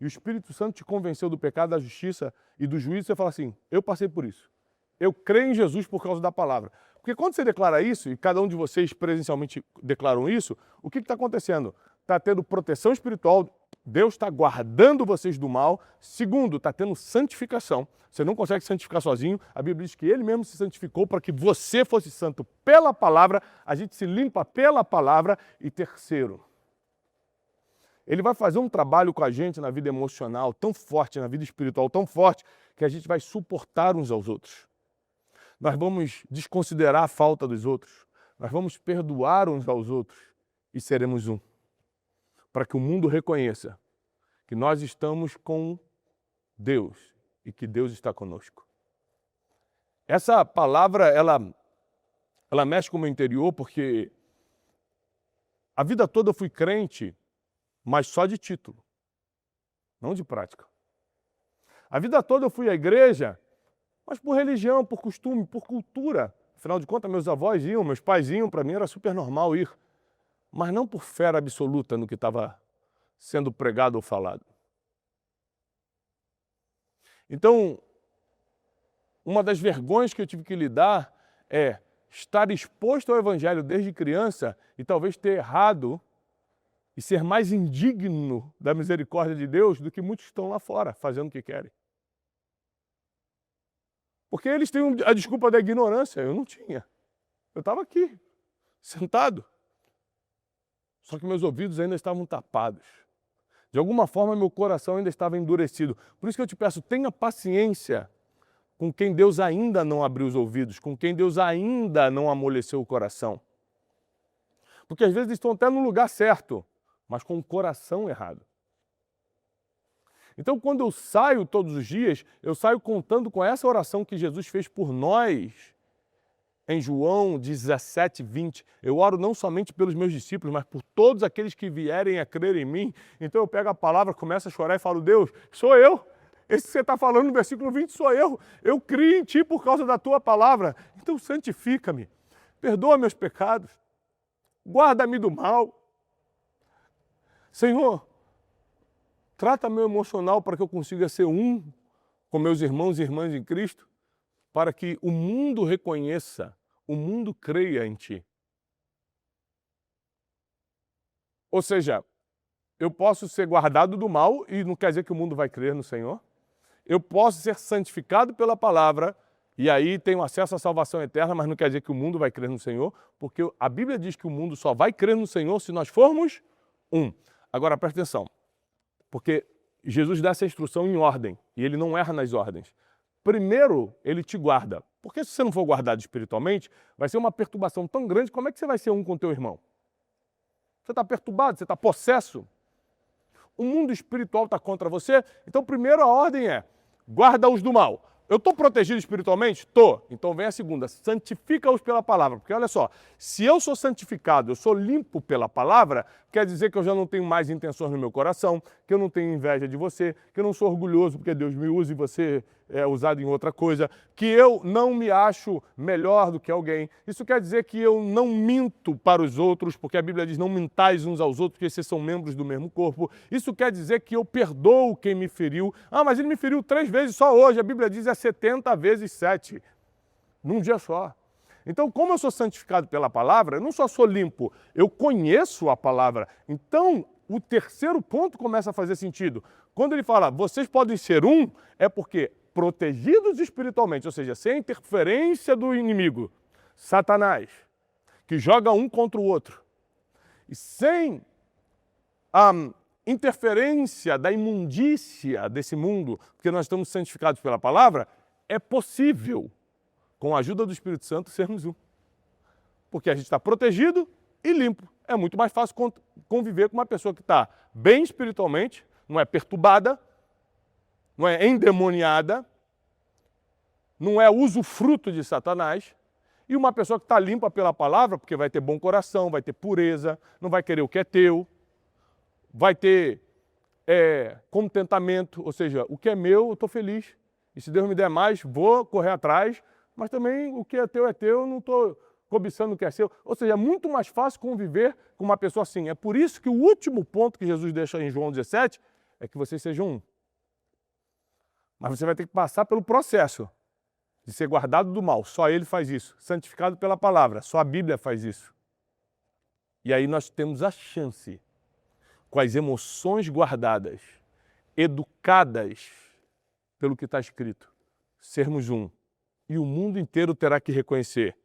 e o Espírito Santo te convenceu do pecado, da justiça e do juízo, você fala assim: eu passei por isso. Eu creio em Jesus por causa da palavra. Porque quando você declara isso, e cada um de vocês presencialmente declaram isso, o que está acontecendo? Está tendo proteção espiritual, Deus está guardando vocês do mal. Segundo, está tendo santificação. Você não consegue santificar sozinho. A Bíblia diz que Ele mesmo se santificou para que você fosse santo pela palavra. A gente se limpa pela palavra. E terceiro, Ele vai fazer um trabalho com a gente na vida emocional tão forte, na vida espiritual tão forte, que a gente vai suportar uns aos outros. Nós vamos desconsiderar a falta dos outros. Nós vamos perdoar uns aos outros e seremos um. Para que o mundo reconheça que nós estamos com Deus e que Deus está conosco. Essa palavra, ela mexe com o meu interior, porque a vida toda eu fui crente, mas só de título, não de prática. A vida toda eu fui à igreja, mas por religião, por costume, por cultura. Afinal de contas, meus avós iam, meus pais iam, para mim era super normal ir. Mas não por fé absoluta no que estava sendo pregado ou falado. Então, uma das vergonhas que eu tive que lidar é estar exposto ao Evangelho desde criança e talvez ter errado e ser mais indigno da misericórdia de Deus do que muitos que estão lá fora, fazendo o que querem. Porque eles têm a desculpa da ignorância, eu não tinha. Eu estava aqui, sentado. Só que meus ouvidos ainda estavam tapados. De alguma forma, meu coração ainda estava endurecido. Por isso que eu te peço, tenha paciência com quem Deus ainda não abriu os ouvidos, com quem Deus ainda não amoleceu o coração. Porque às vezes estão até no lugar certo, mas com o coração errado. Então, quando eu saio todos os dias, eu saio contando com essa oração que Jesus fez por nós, em João 17, 20, eu oro não somente pelos meus discípulos, mas por todos aqueles que vierem a crer em mim. Então eu pego a palavra, começo a chorar e falo: Deus, sou eu. Esse que você está falando no versículo 20 sou eu. Eu criei em Ti por causa da Tua palavra. Então santifica-me, perdoa meus pecados, guarda-me do mal. Senhor, trata meu emocional para que eu consiga ser um com meus irmãos e irmãs em Cristo, para que o mundo reconheça, o mundo creia em Ti. Ou seja, eu posso ser guardado do mal e não quer dizer que o mundo vai crer no Senhor. Eu posso ser santificado pela palavra E aí tem acesso à salvação eterna, mas não quer dizer que o mundo vai crer no Senhor, porque a Bíblia diz que o mundo só vai crer no Senhor se nós formos um. Agora, presta atenção, porque Jesus dá essa instrução em ordem, e ele não erra nas ordens. Primeiro, ele te guarda, porque se você não for guardado espiritualmente, vai ser uma perturbação tão grande, como é que você vai ser um com teu irmão? Você está perturbado, você está possesso. O mundo espiritual está contra você, então primeiro a ordem é, guarda-os do mal. Eu estou protegido espiritualmente? Estou. Então vem a segunda, santifica-os pela palavra. Porque olha só, se eu sou santificado, eu sou limpo pela palavra, quer dizer que eu já não tenho mais intenções no meu coração, que eu não tenho inveja de você, que eu não sou orgulhoso porque Deus me usa e você é usado em outra coisa, que eu não me acho melhor do que alguém. Isso quer dizer que eu não minto para os outros, porque a Bíblia diz não mintais uns aos outros, porque vocês são membros do mesmo corpo. Isso quer dizer que eu perdoo quem me feriu. Ah, mas ele me feriu 3 vezes só hoje. A Bíblia diz 70 vezes 7, num dia só. Então, como eu sou santificado pela palavra, eu não só sou limpo, eu conheço a palavra. Então, o terceiro ponto começa a fazer sentido. Quando ele fala, vocês podem ser um, é porque protegidos espiritualmente, ou seja, sem interferência do inimigo, Satanás, que joga um contra o outro, e sem a interferência da imundícia desse mundo, porque nós estamos santificados pela palavra, é possível, com a ajuda do Espírito Santo, sermos um. Porque a gente está protegido e limpo. É muito mais fácil conviver com uma pessoa que está bem espiritualmente, não é perturbada, não é endemoniada, não é usufruto de Satanás, e uma pessoa que está limpa pela palavra, porque vai ter bom coração, vai ter pureza, não vai querer o que é teu, vai ter contentamento, ou seja, o que é meu, eu estou feliz. E se Deus me der mais, vou correr atrás, mas também o que é teu, não estou cobiçando o que é seu. Ou seja, é muito mais fácil conviver com uma pessoa assim. É por isso que o último ponto que Jesus deixa em João 17 é que vocês sejam um. Mas você vai ter que passar pelo processo de ser guardado do mal. Só ele faz isso. Santificado pela palavra. Só a Bíblia faz isso. E aí nós temos a chance, com as emoções guardadas, educadas pelo que está escrito, sermos um. E o mundo inteiro terá que reconhecer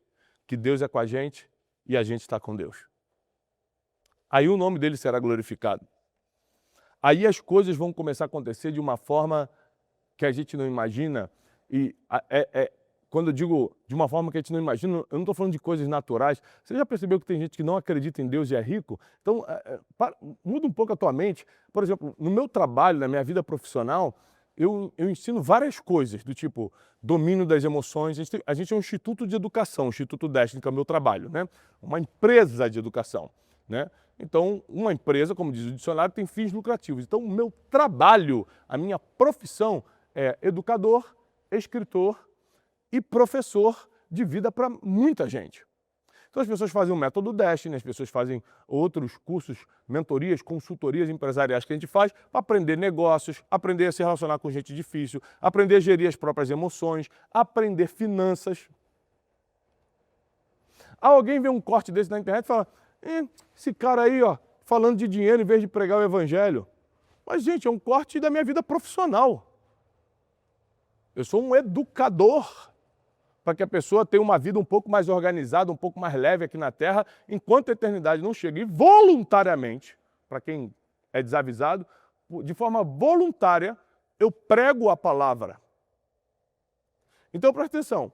que Deus é com a gente e a gente está com Deus. Aí o nome dele será glorificado. Aí as coisas vão começar a acontecer de uma forma que a gente não imagina. E quando eu digo de uma forma que a gente não imagina, eu não estou falando de coisas naturais. Você já percebeu que tem gente que não acredita em Deus e é rico? Então, muda um pouco a tua mente. Por exemplo, no meu trabalho, na minha vida profissional, eu ensino várias coisas, do tipo domínio das emoções. A gente é um instituto de educação, o Instituto Destiny, que é o meu trabalho, né? Uma empresa de educação, né? Então, uma empresa, como diz o dicionário, tem fins lucrativos. Então, o meu trabalho, a minha profissão é educador, escritor e professor de vida para muita gente. Então as pessoas fazem o método Destiny, as pessoas fazem outros cursos, mentorias, consultorias empresariais que a gente faz para aprender negócios, aprender a se relacionar com gente difícil, aprender a gerir as próprias emoções, aprender finanças. Alguém vê um corte desse na internet e fala, esse cara aí, ó, falando de dinheiro em vez de pregar o evangelho. Mas, gente, é um corte da minha vida profissional. Eu sou um educador para que a pessoa tenha uma vida um pouco mais organizada, um pouco mais leve aqui na Terra, enquanto a eternidade não chega. E voluntariamente, para quem é desavisado, de forma voluntária, eu prego a palavra. Então, presta atenção.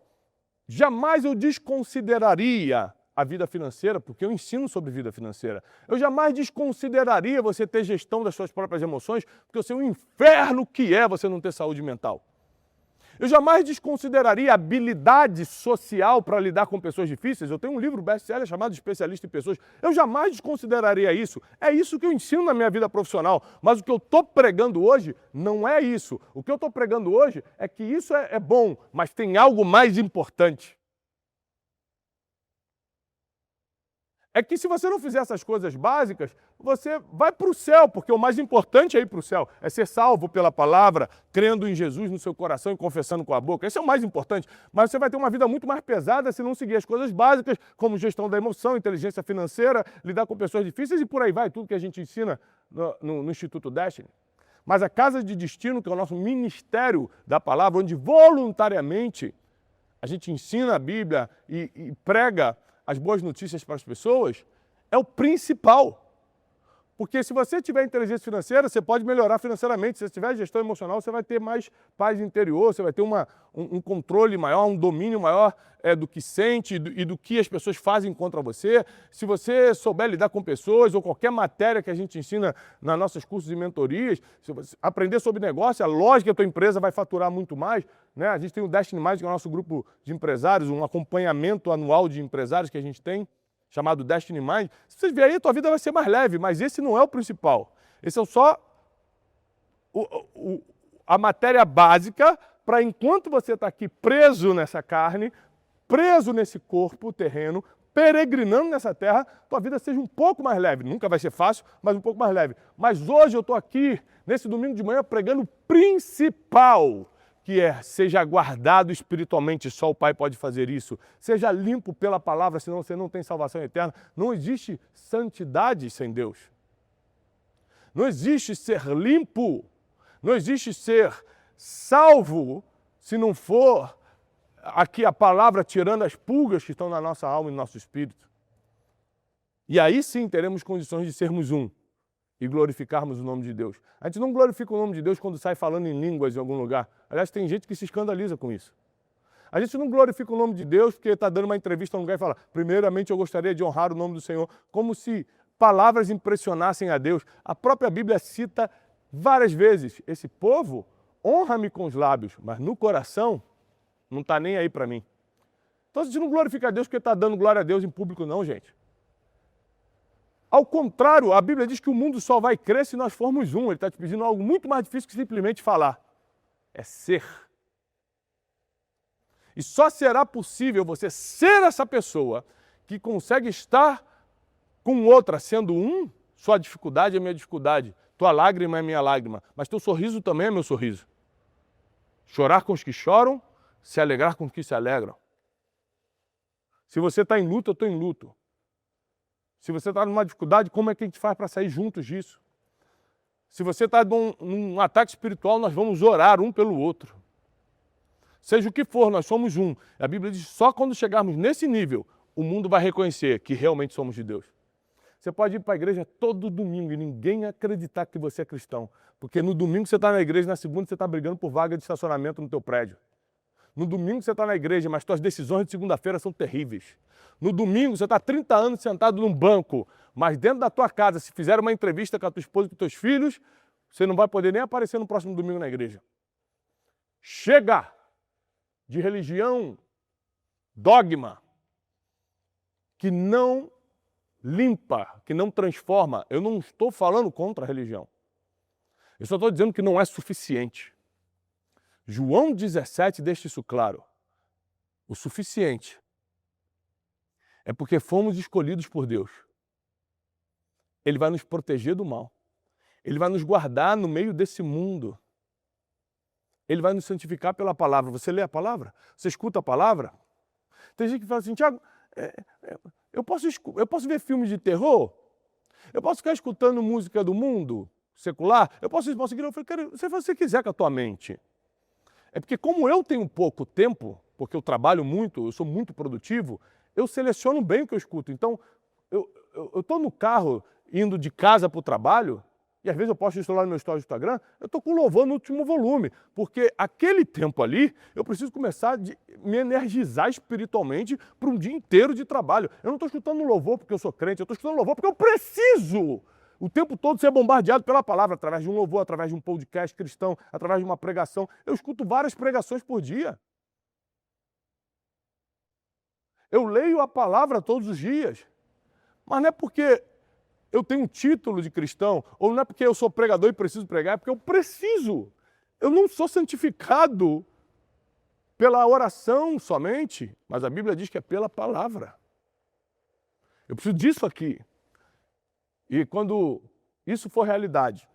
Jamais eu desconsideraria a vida financeira, porque eu ensino sobre vida financeira. Eu jamais desconsideraria você ter gestão das suas próprias emoções, porque eu sei o inferno que é você não ter saúde mental. Eu jamais desconsideraria a habilidade social para lidar com pessoas difíceis. Eu tenho um livro best-seller chamado Especialista em Pessoas. Eu jamais desconsideraria isso. É isso que eu ensino na minha vida profissional. Mas o que eu estou pregando hoje não é isso. O que eu estou pregando hoje é que isso é bom, mas tem algo mais importante. É que se você não fizer essas coisas básicas, você vai para o céu, porque o mais importante é ir para o céu. É ser salvo pela palavra, crendo em Jesus no seu coração e confessando com a boca. Esse é o mais importante. Mas você vai ter uma vida muito mais pesada se não seguir as coisas básicas, como gestão da emoção, inteligência financeira, lidar com pessoas difíceis e por aí vai, tudo que a gente ensina no Instituto Destiny. Mas a Casa de Destino, que é o nosso ministério da palavra, onde voluntariamente a gente ensina a Bíblia e prega as boas notícias para as pessoas, é o principal. Porque se você tiver inteligência financeira, você pode melhorar financeiramente. Se você tiver gestão emocional, você vai ter mais paz interior, você vai ter um controle maior, um domínio maior do que sente e do que as pessoas fazem contra você. Se você souber lidar com pessoas ou qualquer matéria que a gente ensina nos nossos cursos e mentorias, se você aprender sobre negócio, é lógico que a tua empresa vai faturar muito mais, né? A gente tem o Destiny Mais, que é o nosso grupo de empresários, um acompanhamento anual de empresários que a gente tem, chamado Destiny Mind. Se você vier aí, a tua vida vai ser mais leve, mas esse não é o principal. Esse é só a matéria básica para, enquanto você está aqui preso nessa carne, preso nesse corpo terreno, peregrinando nessa terra, tua vida seja um pouco mais leve. Nunca vai ser fácil, mas um pouco mais leve. Mas hoje eu estou aqui, nesse domingo de manhã, pregando o principal, que é: seja guardado espiritualmente, só o Pai pode fazer isso. Seja limpo pela palavra, senão você não tem salvação eterna. Não existe santidade sem Deus. Não existe ser limpo, não existe ser salvo, se não for aqui a palavra tirando as pulgas que estão na nossa alma e no nosso espírito. E aí sim teremos condições de sermos um e glorificarmos o nome de Deus. A gente não glorifica o nome de Deus quando sai falando em línguas em algum lugar. Aliás, tem gente que se escandaliza com isso. A gente não glorifica o nome de Deus porque está dando uma entrevista a um lugar e fala: primeiramente eu gostaria de honrar o nome do Senhor, como se palavras impressionassem a Deus. A própria Bíblia cita várias vezes: esse povo honra-me com os lábios, mas no coração não está nem aí para mim. Então a gente não glorifica a Deus porque está dando glória a Deus em público não, gente. Ao contrário, a Bíblia diz que o mundo só vai crer se nós formos um. Ele está te pedindo algo muito mais difícil que simplesmente falar. É ser. E só será possível você ser essa pessoa que consegue estar com outra sendo um. Sua dificuldade é minha dificuldade, tua lágrima é minha lágrima, mas teu sorriso também é meu sorriso. Chorar com os que choram, se alegrar com os que se alegram. Se você está em luto, eu estou em luto. Se você está numa dificuldade, como é que a gente faz para sair juntos disso? Se você está num ataque espiritual, nós vamos orar um pelo outro. Seja o que for, nós somos um. A Bíblia diz que só quando chegarmos nesse nível, o mundo vai reconhecer que realmente somos de Deus. Você pode ir para a igreja todo domingo e ninguém acreditar que você é cristão. Porque no domingo você está na igreja, na segunda você está brigando por vaga de estacionamento no teu prédio. No domingo você está na igreja, mas suas decisões de segunda-feira são terríveis. No domingo você está 30 anos sentado num banco, mas dentro da tua casa, se fizer uma entrevista com a tua esposa e com os teus filhos, você não vai poder nem aparecer no próximo domingo na igreja. Chega de religião, dogma, que não limpa, que não transforma. Eu não estou falando contra a religião. Eu só estou dizendo que não é suficiente. João 17 deixa isso claro. O suficiente é porque fomos escolhidos por Deus. Ele vai nos proteger do mal. Ele vai nos guardar no meio desse mundo. Ele vai nos santificar pela palavra. Você lê a palavra? Você escuta a palavra? Tem gente que fala assim: Tiago, eu posso ver filmes de terror? Eu posso ficar escutando música do mundo secular? Eu posso seguir? Eu falei: cara, se você quiser com a tua mente. É porque como eu tenho pouco tempo, porque eu trabalho muito, eu sou muito produtivo, eu seleciono bem o que eu escuto. Então, eu estou no carro indo de casa para o trabalho, e às vezes eu posto isso lá no meu story do Instagram, eu estou com louvor no último volume, porque aquele tempo ali, eu preciso começar a me energizar espiritualmente para um dia inteiro de trabalho. Eu não estou escutando louvor porque eu sou crente, eu estou escutando louvor porque eu preciso o tempo todo ser bombardeado pela palavra, através de um louvor, através de um podcast cristão, através de uma pregação. Eu escuto várias pregações por dia. Eu leio a palavra todos os dias, mas não é porque eu tenho um título de cristão, ou não é porque eu sou pregador e preciso pregar, é porque eu preciso. Eu não sou santificado pela oração somente, mas a Bíblia diz que é pela palavra. Eu preciso disso aqui. E quando isso for realidade,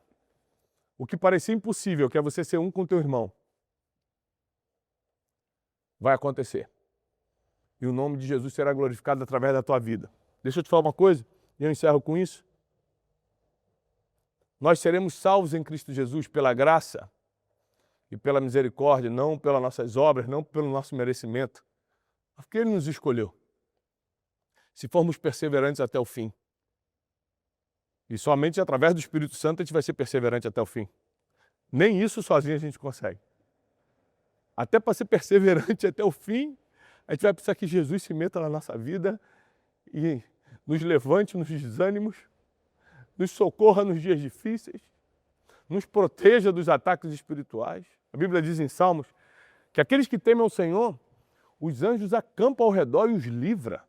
o que parecia impossível, que é você ser um com teu irmão, vai acontecer. E o nome de Jesus será glorificado através da tua vida. Deixa eu te falar uma coisa, e eu encerro com isso. Nós seremos salvos em Cristo Jesus pela graça e pela misericórdia, não pelas nossas obras, não pelo nosso merecimento. Porque Ele nos escolheu. Se formos perseverantes até o fim. E somente através do Espírito Santo a gente vai ser perseverante até o fim. Nem isso sozinho a gente consegue. Até para ser perseverante até o fim, a gente vai precisar que Jesus se meta na nossa vida e nos levante nos desânimos, nos socorra nos dias difíceis, nos proteja dos ataques espirituais. A Bíblia diz em Salmos que aqueles que temem ao Senhor, os anjos acampam ao redor e os livra.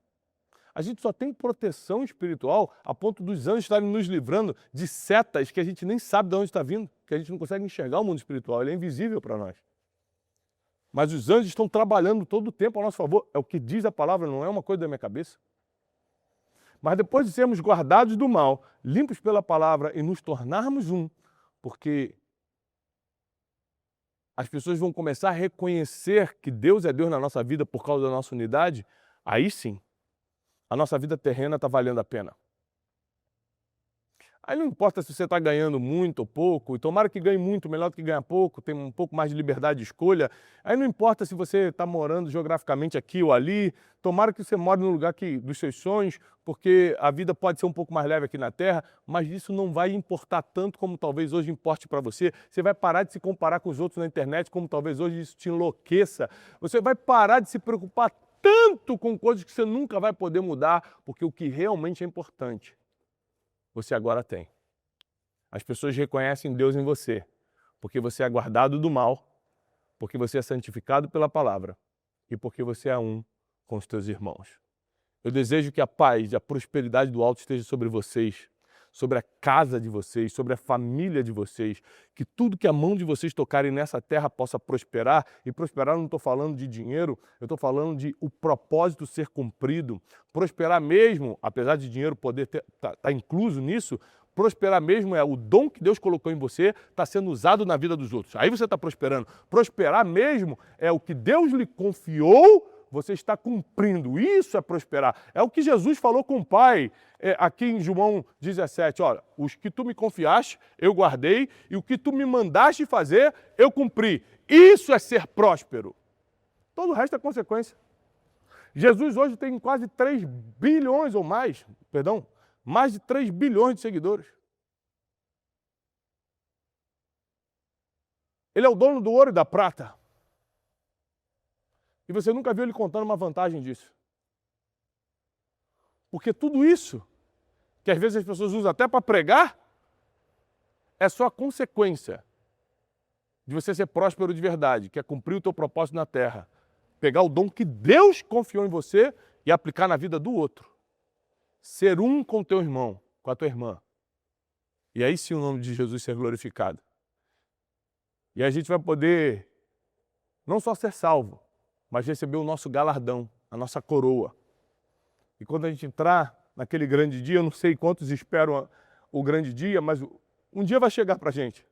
A gente só tem proteção espiritual a ponto dos anjos estarem nos livrando de setas que a gente nem sabe de onde está vindo, que a gente não consegue enxergar o mundo espiritual, ele é invisível para nós. Mas os anjos estão trabalhando todo o tempo a nosso favor, é o que diz a palavra, não é uma coisa da minha cabeça. Mas depois de sermos guardados do mal, limpos pela palavra e nos tornarmos um, porque as pessoas vão começar a reconhecer que Deus é Deus na nossa vida por causa da nossa unidade, aí sim, a nossa vida terrena está valendo a pena. Aí não importa se você está ganhando muito ou pouco, e tomara que ganhe muito, melhor do que ganhar pouco, tem um pouco mais de liberdade de escolha. Aí não importa se você está morando geograficamente aqui ou ali, tomara que você more no lugar dos seus sonhos, porque a vida pode ser um pouco mais leve aqui na Terra, mas isso não vai importar tanto como talvez hoje importe para você. Você vai parar de se comparar com os outros na internet, como talvez hoje isso te enlouqueça. Você vai parar de se preocupar tanto com coisas que você nunca vai poder mudar, porque o que realmente é importante você agora tem. As pessoas reconhecem Deus em você, porque você é guardado do mal, porque você é santificado pela palavra e porque você é um com os teus irmãos. Eu desejo que a paz e a prosperidade do alto esteja sobre vocês, sobre a casa de vocês, sobre a família de vocês, que tudo que a mão de vocês tocarem nessa terra possa prosperar, e prosperar não estou falando de dinheiro, eu estou falando de o propósito ser cumprido, prosperar mesmo, apesar de dinheiro poder tá incluso nisso, prosperar mesmo é o dom que Deus colocou em você, está sendo usado na vida dos outros, aí você está prosperando. Prosperar mesmo é o que Deus lhe confiou, você está cumprindo, isso é prosperar. É o que Jesus falou com o Pai, aqui em João 17, olha, os que tu me confiaste, eu guardei, e o que tu me mandaste fazer, eu cumpri. Isso é ser próspero. Todo o resto é consequência. Jesus hoje tem quase 3 bilhões ou mais, mais de 3 bilhões de seguidores. Ele é o dono do ouro e da prata. E você nunca viu ele contando uma vantagem disso. Porque tudo isso, que às vezes as pessoas usam até para pregar, é só a consequência de você ser próspero de verdade, que é cumprir o teu propósito na terra. Pegar o dom que Deus confiou em você e aplicar na vida do outro. Ser um com o teu irmão, com a tua irmã. E aí sim o nome de Jesus ser glorificado. E a gente vai poder não só ser salvo, mas receber o nosso galardão, a nossa coroa. E quando a gente entrar naquele grande dia, eu não sei quantos esperam o grande dia, mas um dia vai chegar para a gente.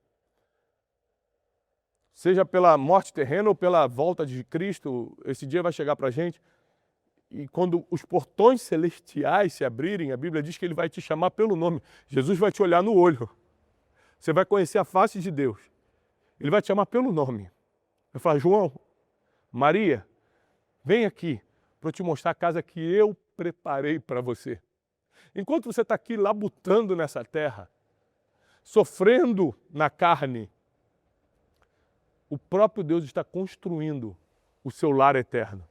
Seja pela morte terrena ou pela volta de Cristo, esse dia vai chegar para a gente. E quando os portões celestiais se abrirem, a Bíblia diz que Ele vai te chamar pelo nome. Jesus vai te olhar no olho. Você vai conhecer a face de Deus. Ele vai te chamar pelo nome. Vai falar, João, Maria, vem aqui para eu te mostrar a casa que eu preparei para você. Enquanto você está aqui labutando nessa terra, sofrendo na carne, o próprio Deus está construindo o seu lar eterno.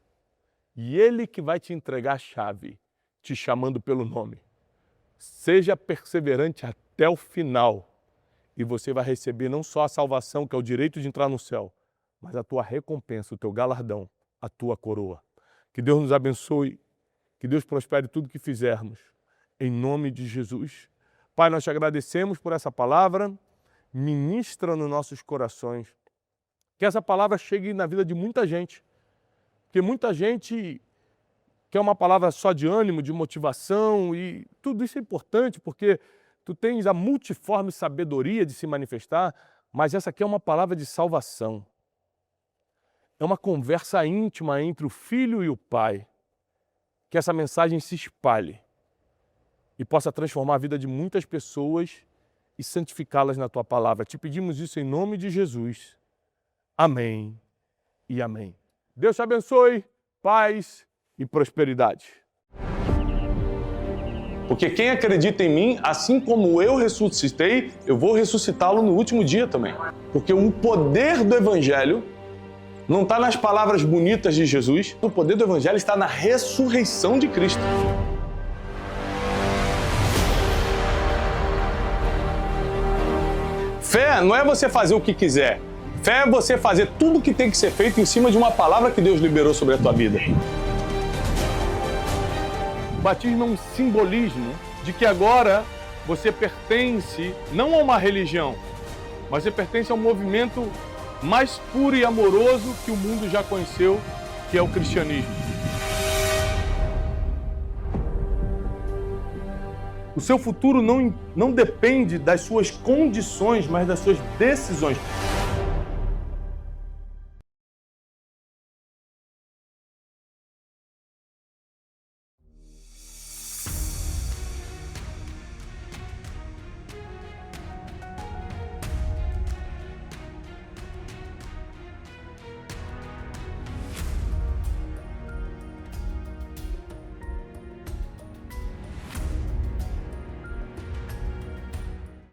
E Ele que vai te entregar a chave, te chamando pelo nome. Seja perseverante até o final e você vai receber não só a salvação, que é o direito de entrar no céu, mas a tua recompensa, o teu galardão, a tua coroa. Que Deus nos abençoe, que Deus prospere tudo que fizermos, em nome de Jesus. Pai, nós te agradecemos por essa palavra, ministra nos nossos corações, que essa palavra chegue na vida de muita gente, porque muita gente quer uma palavra só de ânimo, de motivação, e tudo isso é importante, porque tu tens a multiforme sabedoria de se manifestar, mas essa aqui é uma palavra de salvação. É uma conversa íntima entre o Filho e o Pai. Que essa mensagem se espalhe e possa transformar a vida de muitas pessoas e santificá-las na Tua palavra. Te pedimos isso em nome de Jesus. Amém e amém. Deus te abençoe, paz e prosperidade. Porque quem acredita em mim, assim como eu ressuscitei, eu vou ressuscitá-lo no último dia também. Porque o poder do Evangelho não está nas palavras bonitas de Jesus, o poder do Evangelho está na ressurreição de Cristo. Fé não é você fazer o que quiser. Fé é você fazer tudo o que tem que ser feito em cima de uma palavra que Deus liberou sobre a tua vida. O batismo é um simbolismo de que agora você pertence não a uma religião, mas você pertence a um movimento mais puro e amoroso que o mundo já conheceu, que é o cristianismo. O seu futuro não depende das suas condições, mas das suas decisões.